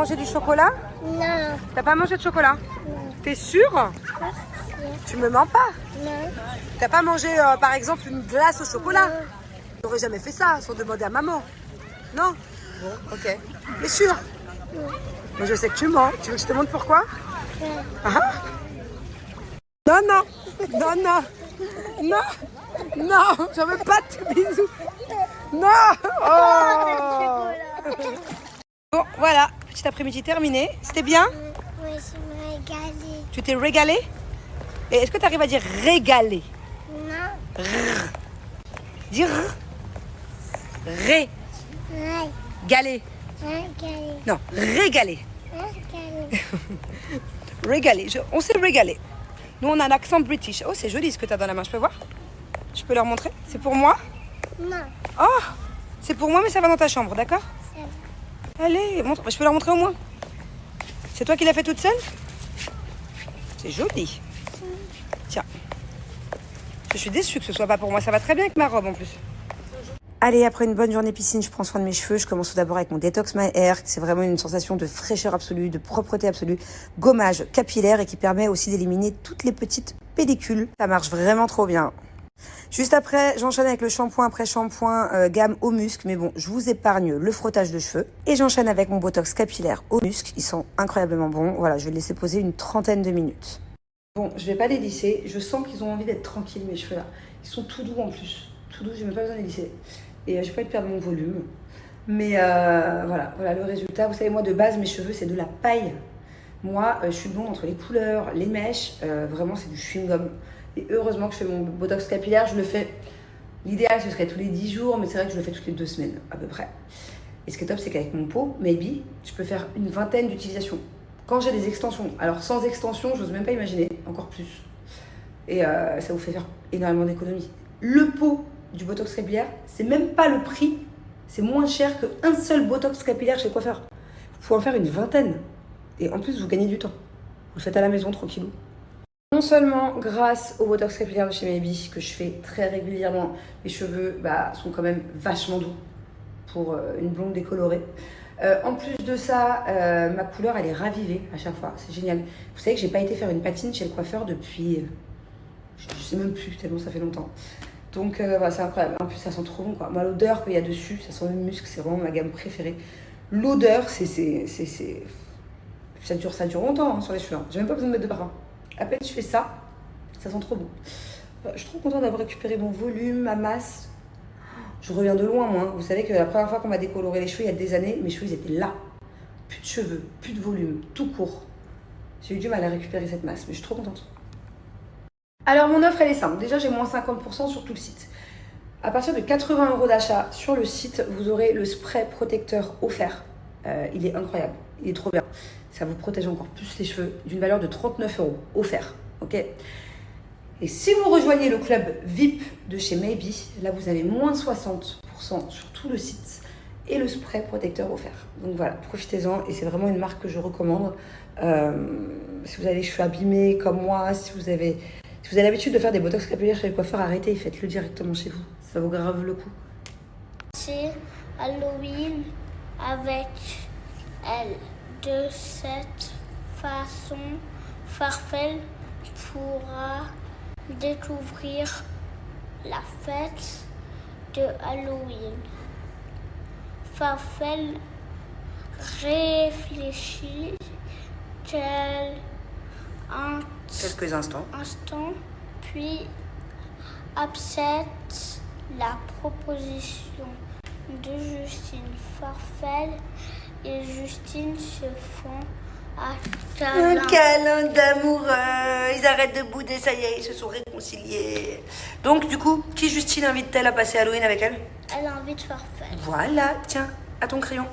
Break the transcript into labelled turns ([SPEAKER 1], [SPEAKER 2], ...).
[SPEAKER 1] mangé du chocolat?
[SPEAKER 2] Non.
[SPEAKER 1] T'as pas mangé de chocolat?
[SPEAKER 2] Non.
[SPEAKER 1] T'es sûre?
[SPEAKER 2] Pas
[SPEAKER 1] Tu me mens pas?
[SPEAKER 2] Non.
[SPEAKER 1] T'as pas mangé par exemple une glace au chocolat?
[SPEAKER 2] Non.
[SPEAKER 1] T'aurais jamais fait ça sans demander à maman. Non? Bon, ok. T'es sûre? Mais je sais que tu mens. Tu veux que je te montre pourquoi? Ah. Non, non. Non, non. Non. Non. J'en veux pas de tes bisous. Non. Oh. Bon, voilà. Petit après-midi terminé. C'était bien?
[SPEAKER 2] Oui, je me régalé.
[SPEAKER 1] Tu t'es régalé? Et est-ce que tu arrives à dire régalé?
[SPEAKER 2] Non.
[SPEAKER 1] Dire
[SPEAKER 2] Ouais.
[SPEAKER 1] régalé.
[SPEAKER 2] Régalé.
[SPEAKER 1] Non, régalé.
[SPEAKER 2] Régalé.
[SPEAKER 1] Régalé. On s'est régalé. Nous, on a un accent british. Oh, c'est joli ce que tu as dans la main. Je peux voir? Je peux leur montrer? C'est pour moi?
[SPEAKER 2] Non.
[SPEAKER 1] Oh, c'est pour moi, mais ça va dans ta chambre, d'accord?
[SPEAKER 2] Ça va.
[SPEAKER 1] Allez, montre. Je peux leur montrer au moins? C'est toi qui l'as fait toute seule? C'est joli. Tiens. Je suis déçue que ce soit pas pour moi. Ça va très bien avec ma robe en plus. Allez, après une bonne journée piscine, je prends soin de mes cheveux. Je commence tout d'abord avec mon Detox My Hair. C'est vraiment une sensation de fraîcheur absolue, de propreté absolue, gommage capillaire et qui permet aussi d'éliminer toutes les petites pellicules. Ça marche vraiment trop bien. Juste après, j'enchaîne avec le shampoing après shampoing gamme au musc. Mais bon, je vous épargne le frottage de cheveux. Et j'enchaîne avec mon Botox capillaire au musc. Ils sont incroyablement bons. Voilà, je vais les laisser poser une trentaine de minutes. Bon, je vais pas les lisser. Je sens qu'ils ont envie d'être tranquilles, mes cheveux là. Ils sont tout doux en plus. Tout doux, j'ai même pas besoin de les lisser. Et j'ai pas envie de perdre mon volume. Mais voilà le résultat. Vous savez, moi de base, mes cheveux, c'est de la paille. Moi, je suis blonde entre les couleurs, les mèches. Vraiment, c'est du chewing-gum. Et heureusement que je fais mon Botox capillaire. Je le fais. L'idéal, ce serait tous les 10 jours, mais c'est vrai que je le fais toutes les 2 semaines, à peu près. Et ce qui est top, c'est qu'avec mon pot, maybe, je peux faire une vingtaine d'utilisations. Quand j'ai des extensions, alors sans extension, j'ose même pas imaginer, encore plus. Et ça vous fait faire énormément d'économies. Le pot du Botox capillaire, c'est même pas le prix, c'est moins cher qu'un seul Botox capillaire chez le coiffeur. Vous pouvez en faire une vingtaine. Et en plus, vous gagnez du temps. Vous le faites à la maison, tranquillou. Non seulement grâce au Botox capillaire de chez Maybe, que je fais très régulièrement, mes cheveux sont quand même vachement doux pour une blonde décolorée. En plus de ça, ma couleur elle est ravivée à chaque fois, c'est génial. Vous savez que j'ai pas été faire une patine chez le coiffeur depuis, je sais même plus tellement ça fait longtemps. Donc voilà, c'est incroyable. En plus ça sent trop bon quoi. Moi l'odeur qu'il y a dessus, ça sent le musc, c'est vraiment ma gamme préférée. L'odeur, ça dure longtemps hein, sur les cheveux. Hein. J'ai même pas besoin de mettre de parfum. À peine je fais ça, ça sent trop bon. Je suis trop contente d'avoir récupéré mon volume, ma masse. Je reviens de loin, moi. Vous savez que la première fois qu'on m'a décoloré les cheveux, il y a des années, mes cheveux, ils étaient là. Plus de cheveux, plus de volume, tout court. J'ai eu du mal à récupérer cette masse, mais je suis trop contente. Alors, mon offre, elle est simple. Déjà, j'ai moins 50% sur tout le site. À partir de 80 € d'achat sur le site, vous aurez le spray protecteur offert. Il est incroyable, il est trop bien. Ça vous protège encore plus les cheveux d'une valeur de 39 € offert. Ok ? Et si vous rejoignez le club VIP de chez Maybe, là vous avez moins 60% sur tout le site et le spray protecteur offert. Donc voilà, profitez-en et c'est vraiment une marque que je recommande. Si vous avez les cheveux abîmés comme moi, si vous avez l'habitude de faire des botox capillaires chez le coiffeur, arrêtez, faites-le directement chez vous. Ça vaut grave le coup.
[SPEAKER 2] C'est Halloween avec elle. De cette façon, Farfel pourra découvrir la fête de Halloween. Farfel réfléchit
[SPEAKER 1] Quelques instants.
[SPEAKER 2] Puis accepte la proposition de Justine. Farfel et Justine se font
[SPEAKER 1] un câlin d'amoureux. Ils arrêtent de bouder, ça y est, ils se sont réconciliés. Donc, du coup, qui Justine invite-t-elle à passer Halloween avec elle?
[SPEAKER 2] Elle invite Farfel.
[SPEAKER 1] Voilà, tiens, à ton crayon.